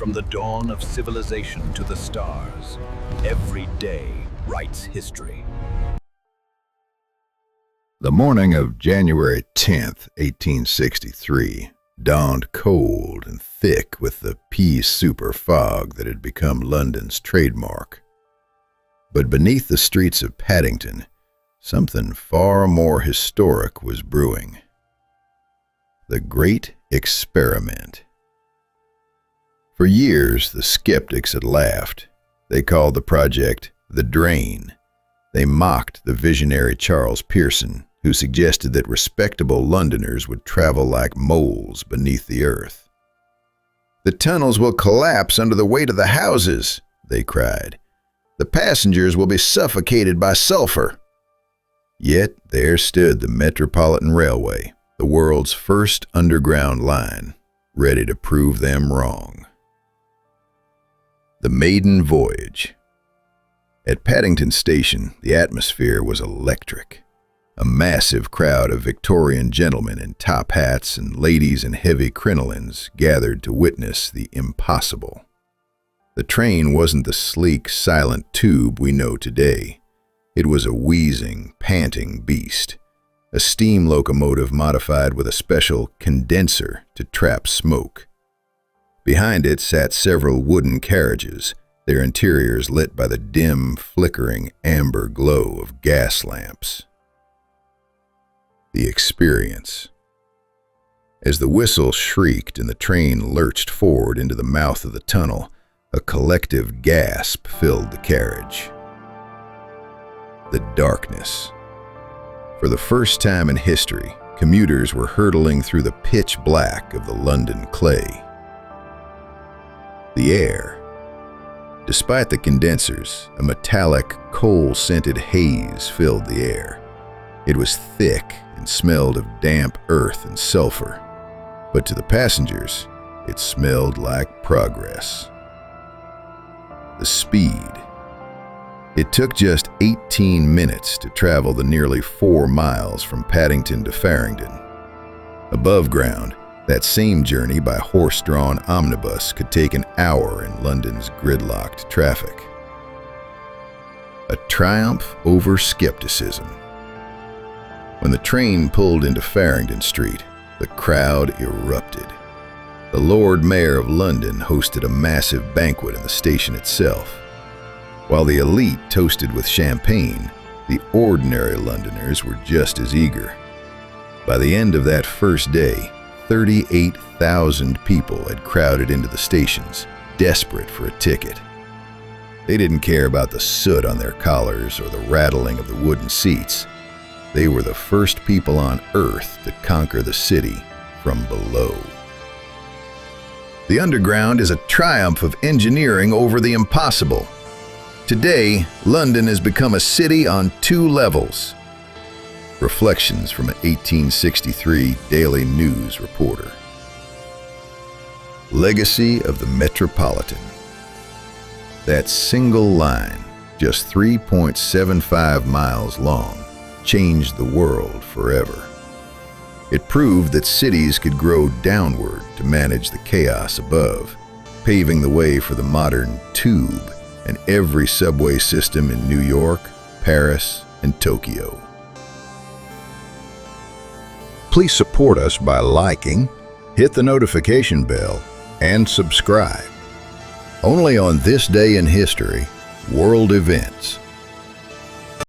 From the dawn of civilization to the stars, every day writes history. The morning of January 10th, 1863, dawned cold and thick with the pea-soup fog that had become London's trademark. But beneath the streets of Paddington, something far more historic was brewing. The Great Experiment. For years, the skeptics had laughed. They called the project the Drain. They mocked the visionary Charles Pearson, who suggested that respectable Londoners would travel like moles beneath the earth. "The tunnels will collapse under the weight of the houses," they cried. "The passengers will be suffocated by sulfur." Yet there stood the Metropolitan Railway, the world's first underground line, ready to prove them wrong. The Maiden Voyage. At Paddington Station, the atmosphere was electric. A massive crowd of Victorian gentlemen in top hats and ladies in heavy crinolines gathered to witness the impossible. The train wasn't the sleek, silent tube we know today. It was a wheezing, panting beast, a steam locomotive modified with a special condenser to trap smoke. Behind it sat several wooden carriages, their interiors lit by the dim, flickering amber glow of gas lamps. The experience. As the whistle shrieked and the train lurched forward into the mouth of the tunnel, a collective gasp filled the carriage. The darkness. For the first time in history, commuters were hurtling through the pitch black of the London clay. The air. Despite the condensers, a metallic, coal-scented haze filled the air. It was thick and smelled of damp earth and sulfur, but to the passengers, it smelled like progress. The speed. It took just 18 minutes to travel the nearly 4 miles from Paddington to Farringdon. Above ground, that same journey by horse-drawn omnibus could take an hour in London's gridlocked traffic. A triumph over skepticism. When the train pulled into Farringdon Street, the crowd erupted. The Lord Mayor of London hosted a massive banquet in the station itself. While the elite toasted with champagne, the ordinary Londoners were just as eager. By the end of that first day, 38,000 people had crowded into the stations, desperate for a ticket. They didn't care about the soot on their collars or the rattling of the wooden seats. They were the first people on Earth to conquer the city from below. The Underground is a triumph of engineering over the impossible. Today, London has become a city on 2 levels. Reflections from an 1863 Daily News reporter. Legacy of the Metropolitan. That single line, just 3.75 miles long, changed the world forever. It proved that cities could grow downward to manage the chaos above, paving the way for the modern tube and every subway system in New York, Paris, and Tokyo. Please support us by liking, hit the notification bell, and subscribe. Only on This Day in History, World Events.